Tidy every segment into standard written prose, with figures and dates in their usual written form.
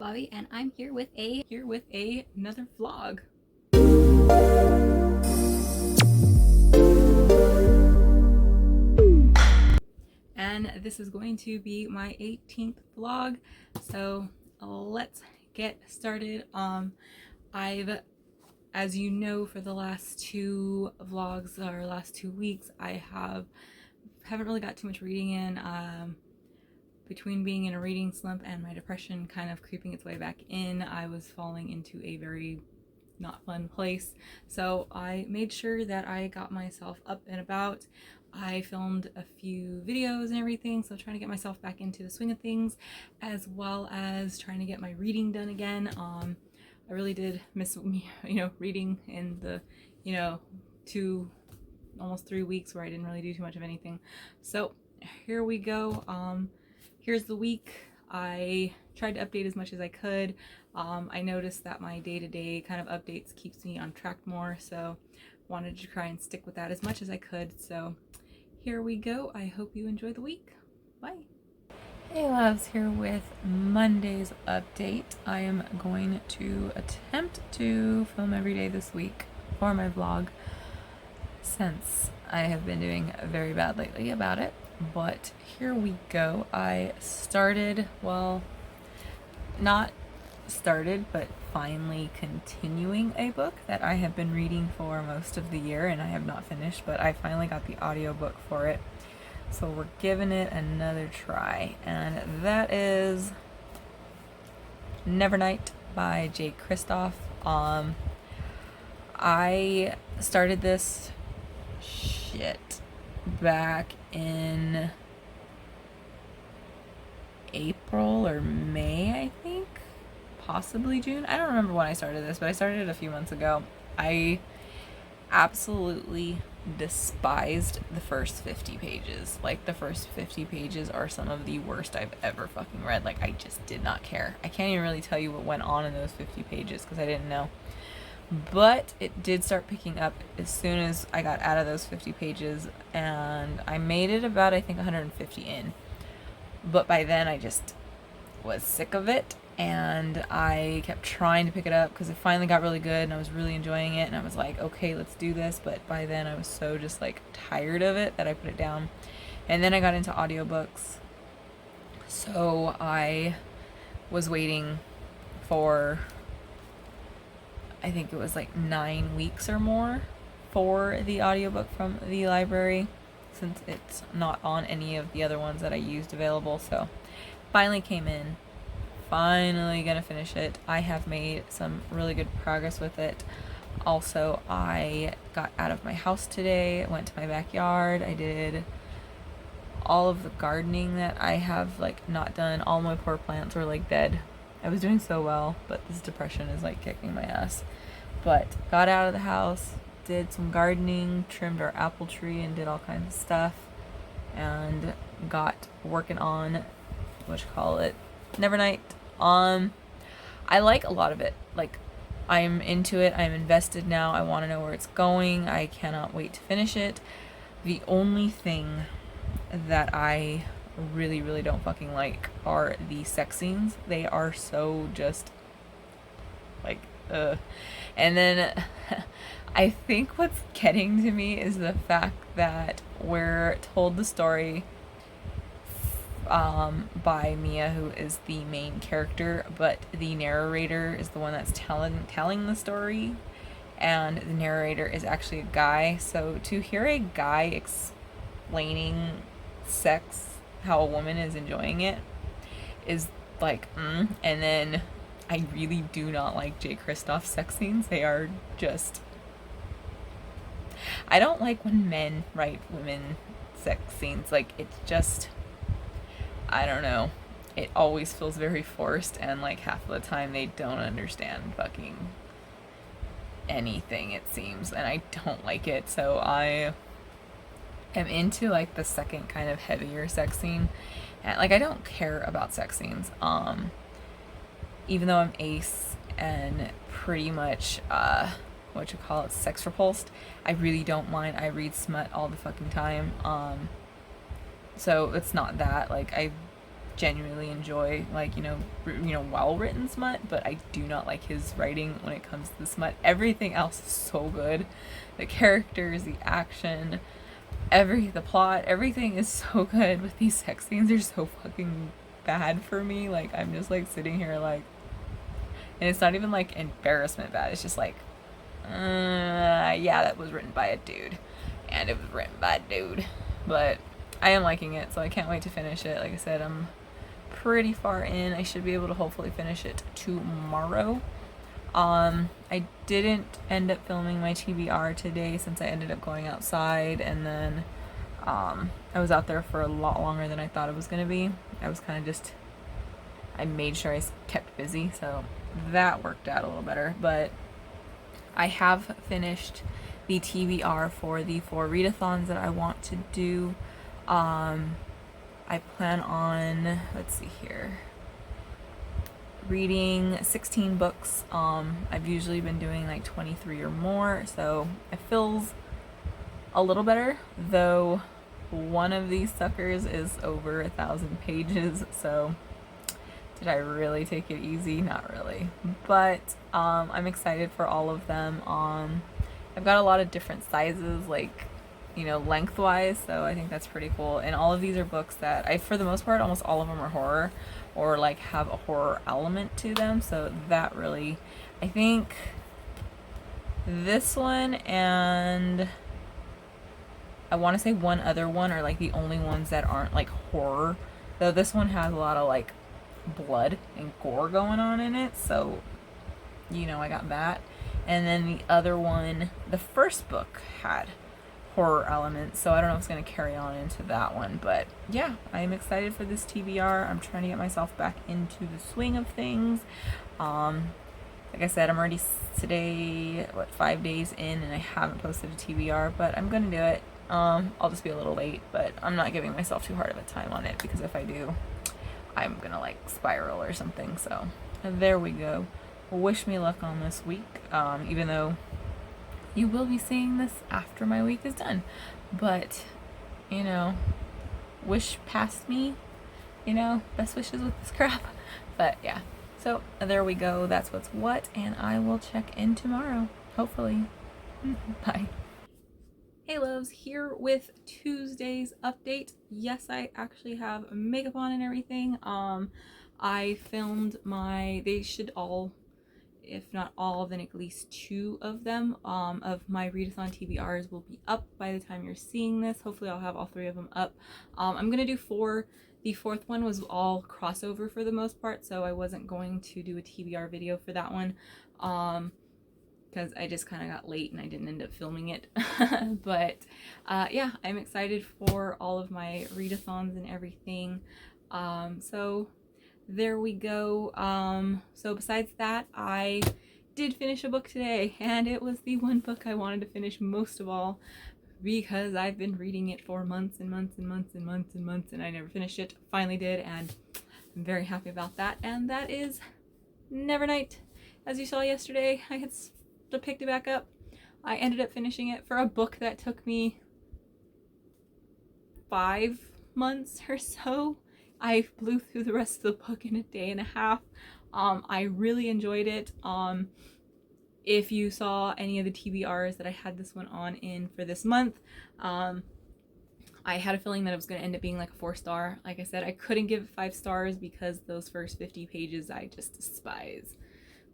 Bobby, and I'm here with another vlog. And this is going to be my 18th vlog, so let's get started. As you know, for the last two vlogs or last 2 weeks, I haven't really got too much reading in. Between being in a reading slump and my depression kind of creeping its way back in, I was falling into a very not fun place. So I made sure that I got myself up and about. I filmed a few videos and everything, so trying to get myself back into the swing of things, as well as trying to get my reading done again. I really did miss reading in the almost 3 weeks where I didn't really do too much of anything. So here we go. Here's the week. I tried to update as much as I could. I noticed that my day-to-day kind of updates keeps me on track more, so wanted to try and stick with that as much as I could. So here we go. I hope you enjoy the week. Bye. Hey loves, here with Monday's update. I am going to attempt to film every day this week for my vlog, since I have been doing very bad lately about it. But here we go. I started, well, not started, but finally continuing a book that I have been reading for most of the year and I have not finished, but I finally got the audiobook for it. So we're giving it another try, and that is Nevernight by J. Kristoff. I started this back in April or May, I think, possibly June. I don't remember when I started this, but I started it a few months ago. I absolutely despised the first 50 pages. Like, the first 50 pages are some of the worst I've ever fucking read. Like, I just did not care. I can't even really tell you what went on in those 50 pages because I didn't know. But it did start picking up as soon as I got out of those 50 pages, and I made it about, I think, 150 in. But by then I just was sick of it, and I kept trying to pick it up because it finally got really good and I was really enjoying it, and I was like, okay, let's do this. But by then I was so just like tired of it that I put it down. And then I got into audiobooks, so I was waiting for, I think it was like 9 weeks or more for the audiobook from the library, since it's not on any of the other ones that I used available. So finally came in, finally gonna finish it. I have made some really good progress with it. Also, I got out of my house today, went to my backyard, I did all of the gardening that I have like not done. All my poor plants were like dead. I was doing so well, but this depression is like kicking my ass. But got out of the house, did some gardening, trimmed our apple tree and did all kinds of stuff, and got working on Nevernight. I like a lot of it. Like, I'm into it, I'm invested now, I want to know where it's going, I cannot wait to finish it. The only thing that I really, really don't fucking like are the sex scenes. They are so just like, and then I think what's getting to me is the fact that we're told the story by Mia, who is the main character, but the narrator is the one that's telling the story, and the narrator is actually a guy. So to hear a guy explaining sex, how a woman is enjoying it, is like, and then I really do not like J. Kristoff's sex scenes. They are just, I don't like when men write women sex scenes. Like, it's just, I don't know, it always feels very forced, and like half of the time they don't understand fucking anything, it seems, and I don't like it. So I am into like the second kind of heavier sex scene, and like I don't care about sex scenes, even though I'm ace and pretty much sex repulsed. I really don't mind. I read smut all the fucking time, so it's not that. Like, I genuinely enjoy, like, well written smut, but I do not like his writing when it comes to the smut. Everything else is so good. The characters, the action, the plot, everything is so good, but these sex scenes are so fucking bad for me. Like, I'm just like sitting here like, and it's not even like embarrassment bad, it's just like, yeah, that was written by a dude, and it was written by a dude. But I am liking it, so I can't wait to finish it. Like I said, I'm pretty far in. I should be able to hopefully finish it tomorrow. I didn't end up filming my TBR today since I ended up going outside, and then I was out there for a lot longer than I thought it was going to be. I made sure I kept busy, so that worked out a little better. But I have finished the TBR for the 4 readathons that I want to do. I plan on, let's see here, reading 16 books. I've usually been doing like 23 or more, so it feels a little better, though one of these suckers is over 1,000 pages, so did I really take it easy? Not really. But I'm excited for all of them. I've got a lot of different sizes, like, lengthwise, so I think that's pretty cool. And all of these are books that for the most part, almost all of them are horror, or like have a horror element to them, so that really, I think this one and I want to say one other one are like the only ones that aren't like horror, though this one has a lot of like blood and gore going on in it, so I got that. And then the other one, the first book had horror elements, so I don't know if it's going to carry on into that one. But yeah, I'm excited for this TBR. I'm trying to get myself back into the swing of things. Like I said, I'm already today 5 days in, and I haven't posted a TBR, but I'm going to do it. I'll just be a little late, but I'm not giving myself too hard of a time on it, because if I do, I'm going to like spiral or something. So there we go. Wish me luck on this week, even though you will be seeing this after my week is done. But, wish past me, best wishes with this crap. But yeah, so there we go. That's what's what, and I will check in tomorrow, hopefully. Bye. Hey loves, here with Tuesday's update. Yes, I actually have makeup on and everything. I filmed they should all, if not all, then at least 2 of them of my readathon TBRs will be up by the time you're seeing this. Hopefully I'll have all 3 of them up. I'm gonna do 4. The 4th one was all crossover for the most part, so I wasn't going to do a TBR video for that one because I just kind of got late and I didn't end up filming it. But yeah, I'm excited for all of my readathons and everything. So there we go. So besides that, I did finish a book today, and it was the one book I wanted to finish most of all, because I've been reading it for months and months and months and months and months, and I never finished it. Finally did, and I'm very happy about that. And that is Nevernight. As you saw yesterday, I had picked it back up. I ended up finishing it for a book that took me 5 months or so. I blew through the rest of the book in a day and a half. I really enjoyed it. If you saw any of the TBRs that I had this one on in for this month, I had a feeling that it was going to end up being like a 4-star. Like I said, I couldn't give it 5 stars because those first 50 pages I just despise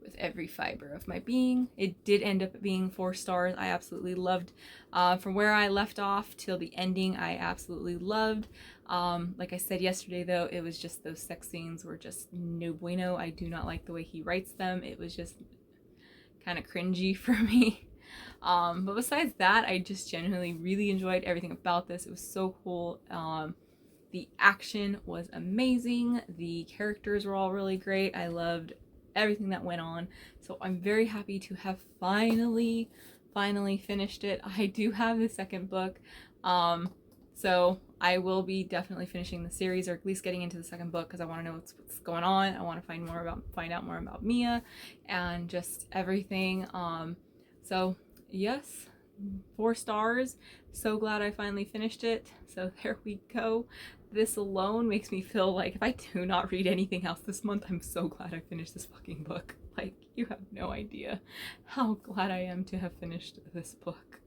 with every fiber of my being. It did end up being 4 stars. I absolutely loved, from where I left off till the ending, I absolutely loved. Like I said yesterday though, it was just those sex scenes were just no bueno. I do not like the way he writes them. It was just kind of cringy for me. But besides that, I just genuinely really enjoyed everything about this. It was so cool. The action was amazing. The characters were all really great. I loved everything that went on. So I'm very happy to have finally finished it. I do have the second book. So I will be definitely finishing the series, or at least getting into the second book, because I want to know what's going on. I want to find out more about Mia and just everything. So yes, 4 stars. So glad I finally finished it. So there we go. this alone makes me feel like if I do not read anything else this month, I'm so glad I finished this fucking book. Like, you have no idea how glad I am to have finished this book.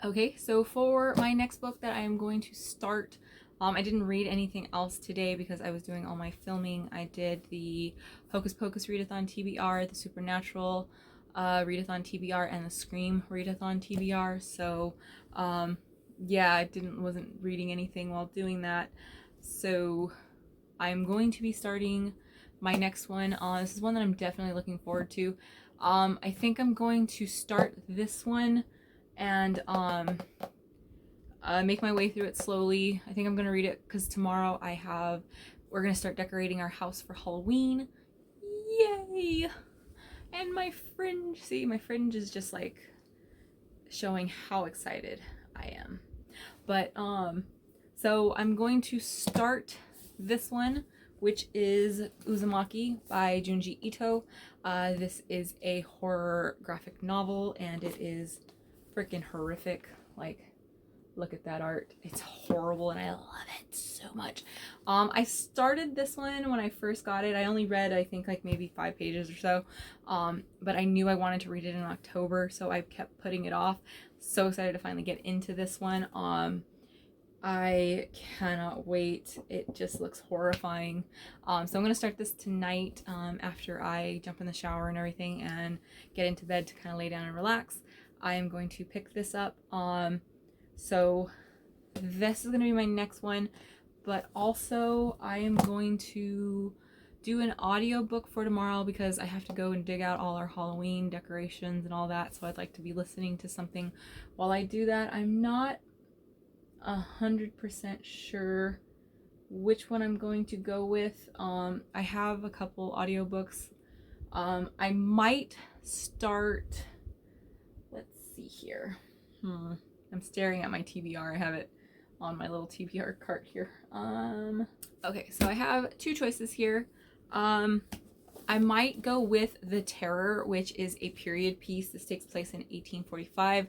Okay, so for my next book that I am going to start, I didn't read anything else today because I was doing all my filming. I did the Hocus Pocus readathon TBR, the Supernatural readathon TBR, and the Scream readathon TBR. So yeah, I wasn't reading anything while doing that. So I'm going to be starting my next one. This is one that I'm definitely looking forward to. I think I'm going to start this one and make my way through it slowly. I think I'm gonna read it because tomorrow we're gonna start decorating our house for Halloween. Yay! And my fringe, see, my fringe is just like showing how excited I am. But so I'm going to start this one, which is Uzumaki by Junji Ito. This is a horror graphic novel, and it is freaking horrific. Like, look at that art. It's horrible and I love it so much. I started this one when I first got it. I only read, I think, like maybe 5 pages or so. But I knew I wanted to read it in October, so I kept putting it off. So excited to finally get into this one. I cannot wait. It just looks horrifying. So I'm going to start this tonight after I jump in the shower and everything and get into bed to kind of lay down and relax. I am going to pick this up. So this is going to be my next one, but also I am going to do an audiobook for tomorrow because I have to go and dig out all our Halloween decorations and all that. So I'd like to be listening to something while I do that. I'm not 100% sure which one I'm going to go with. I have a couple audiobooks. I might start, let's see here. I'm staring at my TBR. I have it on my little TBR cart here. Okay, so I have 2 choices here. I might go with The Terror, which is a period piece. This takes place in 1845.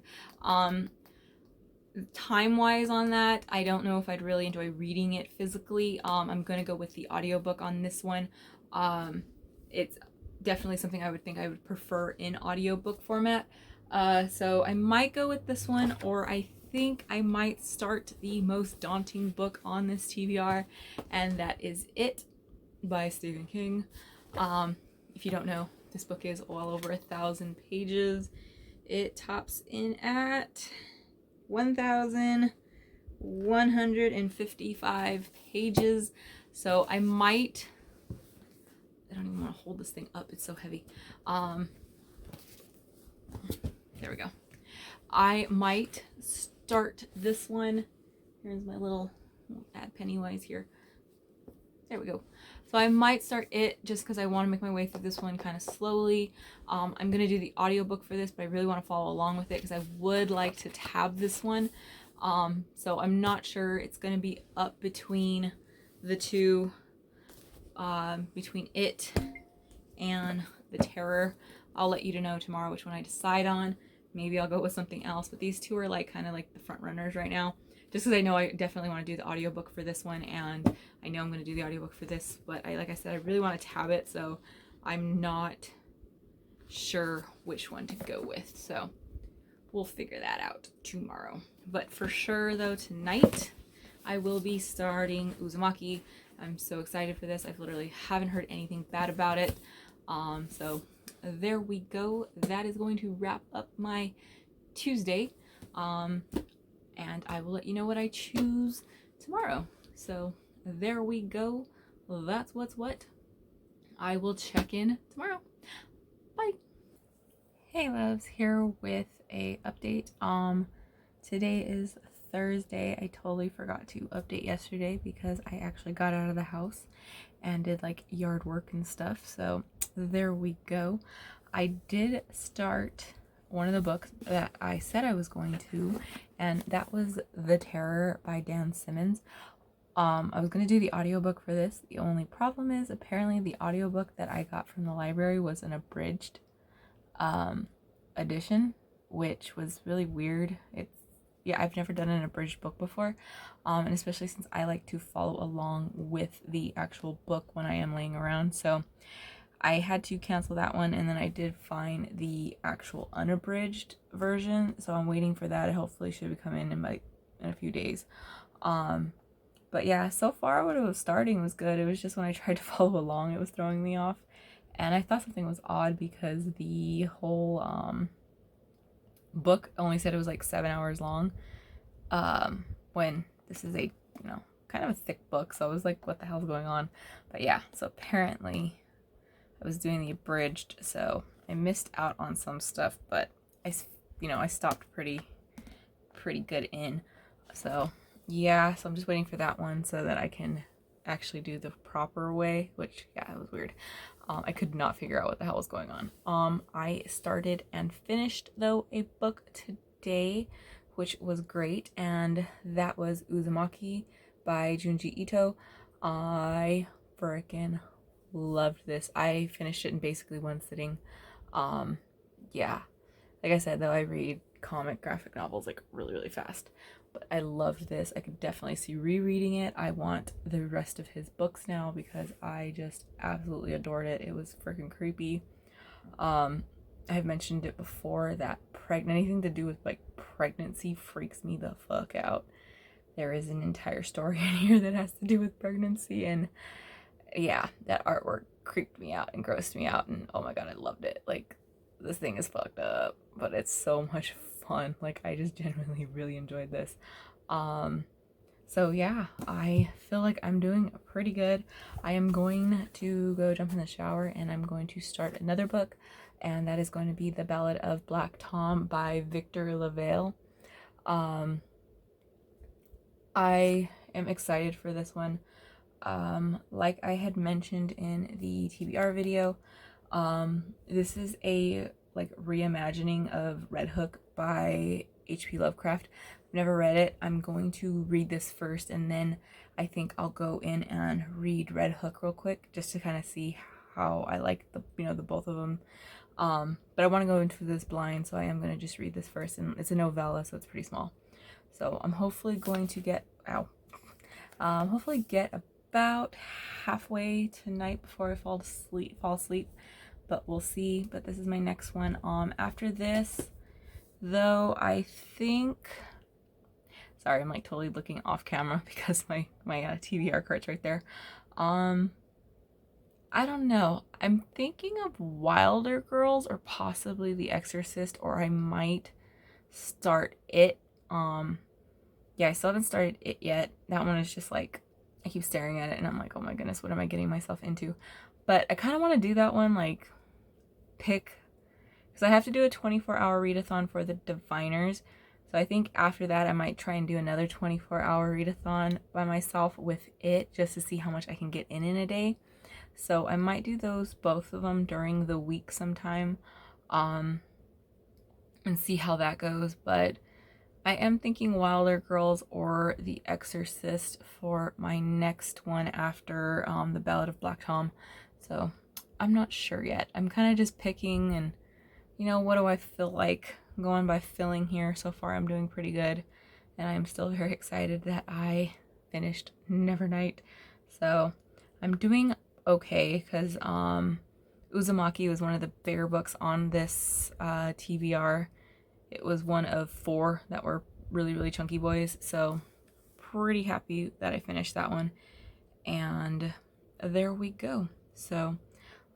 Time-wise on that, I don't know if I'd really enjoy reading it physically. I'm gonna go with the audiobook on this one. It's definitely something I would prefer in audiobook format. So I might go with this one, or I think I might start the most daunting book on this TBR, and that is It by Stephen King. If you don't know, this book is well over 1,000 pages. It tops in at 1,155 pages. So I don't even want to hold this thing up, it's so heavy. There we go. I might start this one. Here's my little add Pennywise here. There we go. So I might start it just because I want to make my way through this one kind of slowly. I'm going to do the audiobook for this, but I really want to follow along with it because I would like to tab this one. So I'm not sure. It's going to be up between the two, between It and The Terror. I'll let you know tomorrow which one I decide on. Maybe I'll go with something else, but these two are like kind of like the front runners right now. Just because I know I definitely want to do the audiobook for this one, and I know I'm going to do the audiobook for this, but like I said, I really want to tab it, so I'm not sure which one to go with. So we'll figure that out tomorrow. But for sure though, tonight I will be starting Uzumaki. I'm so excited for this. I've literally haven't heard anything bad about it. So there we go. That is going to wrap up my Tuesday. And I will let you know what I choose tomorrow. So there we go. That's what's what. I will check in tomorrow. Bye. Hey loves, here with a update. Today is Thursday. I totally forgot to update yesterday because I actually got out of the house and did like yard work and stuff. So there we go. I did start one of the books that I said I was going to, and that was The Terror by Dan Simmons. I was going to do the audiobook for this. The only problem is apparently the audiobook that I got from the library was an abridged edition, which was really weird. yeah, I've never done an abridged book before, and especially since I like to follow along with the actual book when I am laying around. So I had to cancel that one, and then I did find the actual unabridged version, so I'm waiting for that. It hopefully should be coming in a few days. But yeah, so far what it was starting was good. It was just when I tried to follow along, it was throwing me off. And I thought something was odd because the whole book only said it was like 7 hours long. When this is a, kind of a thick book, so I was like, what the hell's going on? But yeah, so apparently I was doing the abridged, so I missed out on some stuff, but I stopped pretty good in. So yeah, so I'm just waiting for that one so that I can actually do the proper way, which, yeah, it was weird. I could not figure out what the hell was going on. I started and finished, though, a book today, which was great, and that was Uzumaki by Junji Ito. I freaking loved this. I finished it in basically one sitting. Yeah, like I said, though, I read comic graphic novels like really fast, but I loved this. I could definitely see rereading it. I want the rest of his books now because I just absolutely adored it. It was freaking creepy. I've mentioned it before that anything to do with like pregnancy freaks me the fuck out. There is an entire story in here that has to do with pregnancy, and yeah, that artwork creeped me out and grossed me out, and oh my god, I loved it. Like, this thing is fucked up, but it's so much fun. Like, I just genuinely really enjoyed this. So yeah, I feel like I'm doing pretty good. I am going to go jump in the shower and I'm going to start another book, and that is going to be The Ballad of Black Tom by Victor LaValle. I am excited for this one. Like I had mentioned in the TBR video, this is a like reimagining of Red Hook by H.P. Lovecraft. I've never read it. I'm going to read this first, and then I think I'll go in and read Red Hook real quick just to kind of see how I like the both of them. But I want to go into this blind, so I am going to just read this first, and it's a novella, so it's pretty small. So I'm hopefully going to get about halfway tonight before I fall asleep, but we'll see. But this is my next one. After this, though, I think, sorry, I'm like totally looking off camera because my TBR cart's right there. I don't know. I'm thinking of Wilder Girls or possibly The Exorcist, or I might start it. Yeah, I still haven't started it yet. That one is just like, I keep staring at it and I'm like, oh my goodness, what am I getting myself into? But I kind of want to do that one, like, because I have to do a 24-hour readathon for the Diviners. So I think after that I might try and do another 24-hour readathon by myself with it, just to see how much I can get in a day. So I might do both of them during the week sometime, and see how that goes. But I am thinking Wilder Girls or The Exorcist for my next one after The Ballad of Black Tom. So I'm not sure yet. I'm kind of just picking, and what do I feel like going by feeling here. So far I'm doing pretty good, and I'm still very excited that I finished Nevernight. So I'm doing okay because Uzumaki was one of the bigger books on this TBR. It was one of 4 that were really chunky boys, so pretty happy that I finished that one. And there we go. So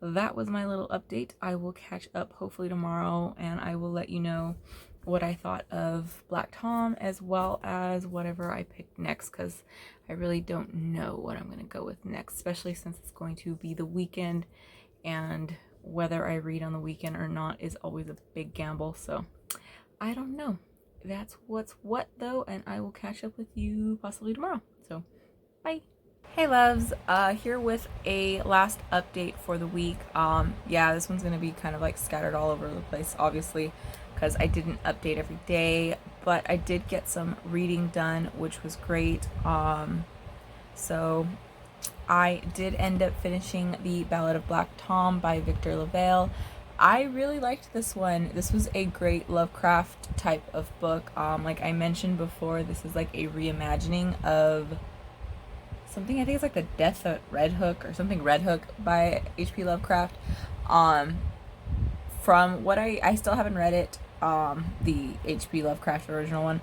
that was my little update. I will catch up hopefully tomorrow, and I will let you know what I thought of Black Tom as well as whatever I picked next, because I really don't know what I'm going to go with next, especially since it's going to be the weekend, and whether I read on the weekend or not is always a big gamble. So I don't know. That's what's what, though, and I will catch up with you possibly tomorrow. So bye. Hey loves, here with a last update for the week. Yeah, this one's gonna be kind of like scattered all over the place, obviously, because I didn't update every day, but I did get some reading done, which was great. So I did end up finishing The Ballad of Black Tom by Victor LaValle. I really liked this one. This was a great Lovecraft type of book. Like I mentioned before, this is like a reimagining of something, I think it's like the Death of Red Hook or something Red Hook by H.P. Lovecraft. Um, from what I still haven't read it, the H.P. Lovecraft original one.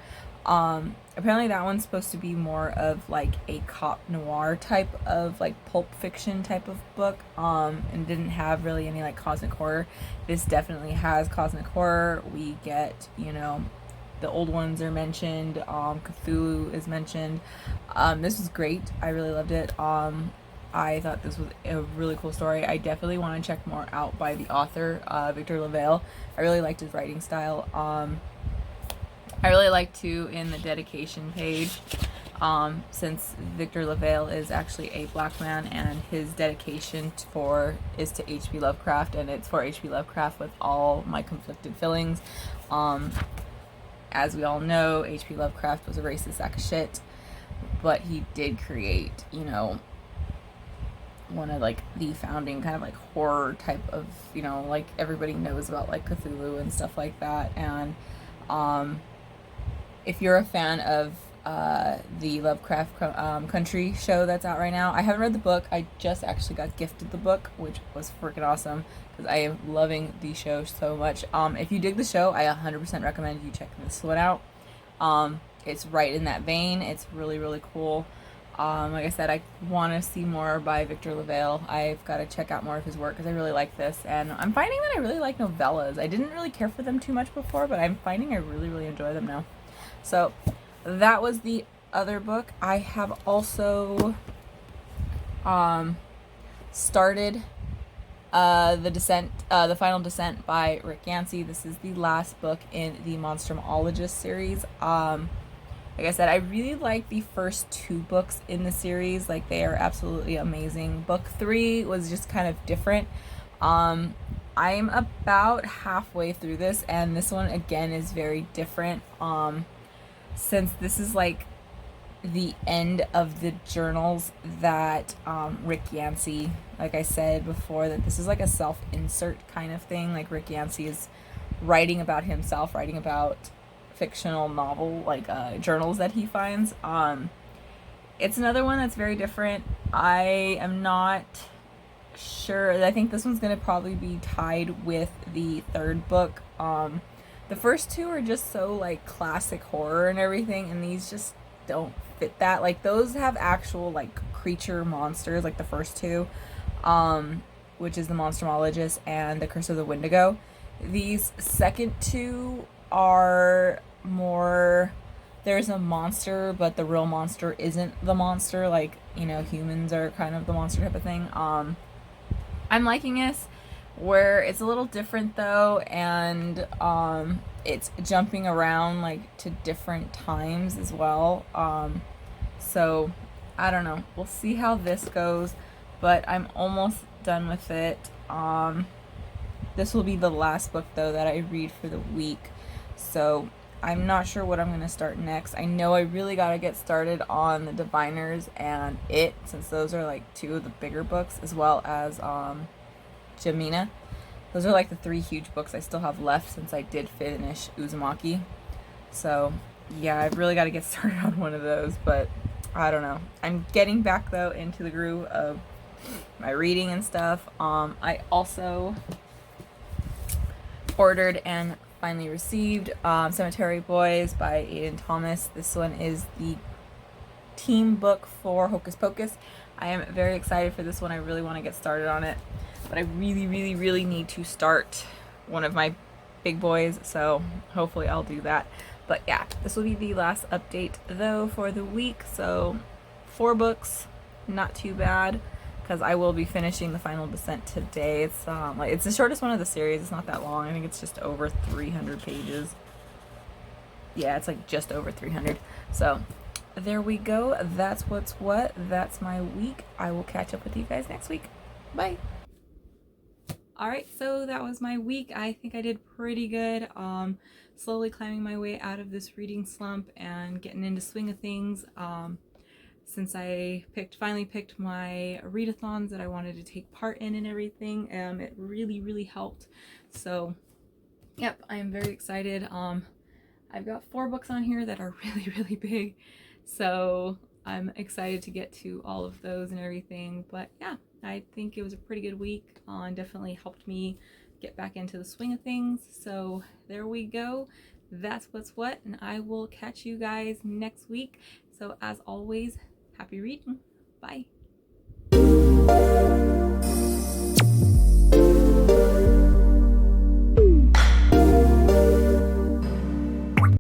Apparently that one's supposed to be more of like a cop noir type of like pulp fiction type of book, and didn't have really any like cosmic horror. This definitely has cosmic horror. We get, you know, the old ones are mentioned. Cthulhu is mentioned. This was great. I really loved it. I thought this was a really cool story. I definitely want to check more out by the author, Victor LaValle. I really liked his writing style. I really like too in the dedication page, since Victor LaValle is actually a black man and his dedication is to H.P. Lovecraft, and it's for H.P. Lovecraft with all my conflicted feelings. As we all know, H.P. Lovecraft was a racist sack of shit, but he did create, you know, one of like the founding kind of like horror type of, you know, like everybody knows about like Cthulhu and stuff like that. And if you're a fan of the Lovecraft Country show that's out right now, I haven't read the book. I just actually got gifted the book, which was freaking awesome because I am loving the show so much. If you dig the show, I 100% recommend you checking this one out. It's right in that vein. It's really, really cool. Like I said, I want to see more by Victor LaValle. I've got to check out more of his work because I really like this. And I'm finding that I really like novellas. I didn't really care for them too much before, but I'm finding I really, really enjoy them now. So that was the other book. I have also started the Final Descent by Rick Yancey. This is the last book in the Monstrumologist series. Like I said, I really like the first two books in the series. Like, they are absolutely amazing. Book 3 was just kind of different. I'm about halfway through this, and this one again is very different. Since this is like the end of the journals that Rick Yancey, like I said before, that this is like a self-insert kind of thing. Like, Rick Yancey is writing about himself, writing about fictional novel like journals that he finds. It's another one that's very different. I am not sure. I think this one's gonna probably be tied with the third book. The first two are just so like classic horror and everything, and these just don't fit that. Like, those have actual like creature monsters, like the first two, which is the Monstrumologist and the Curse of the Wendigo. These second two are more, there's a monster, but the real monster isn't the monster. Like, you know, humans are kind of the monster type of thing. I'm liking this, where it's a little different though, and it's jumping around like to different times as well. So I don't know, we'll see how this goes, but I'm almost done with it. This will be the last book though that I read for the week, so I'm not sure what I'm going to start next. I know I really got to get started on the Diviners and It, since those are like two of the bigger books, as well as Jamina. Those are like the 3 huge books I still have left since I did finish Uzumaki. So yeah, I've really got to get started on one of those, but I don't know. I'm getting back though into the groove of my reading and stuff. I also ordered and finally received Cemetery Boys by Aidan Thomas. This one is the team book for Hocus Pocus. I am very excited for this one. I really want to get started on it, but I really, really, really need to start one of my big boys, so hopefully I'll do that. But yeah, this will be the last update though for the week. So 4 books, not too bad, because I will be finishing the Final Descent today. It's like, it's the shortest one of the series. It's not that long. I think it's just over 300 pages. Yeah, it's like just over 300. So there we go. That's what's what. That's my week. I will catch up with you guys next week. Bye. Alright, so that was my week. I think I did pretty good. Slowly climbing my way out of this reading slump and getting into swing of things. since I finally picked my readathons that I wanted to take part in and everything. It really helped. So yep, I am very excited. I've got 4 books on here that are really big, so I'm excited to get to all of those and everything. But yeah, I think it was a pretty good week, and definitely helped me get back into the swing of things. So there we go. That's what's what, and I will catch you guys next week. So as always, happy reading. Bye.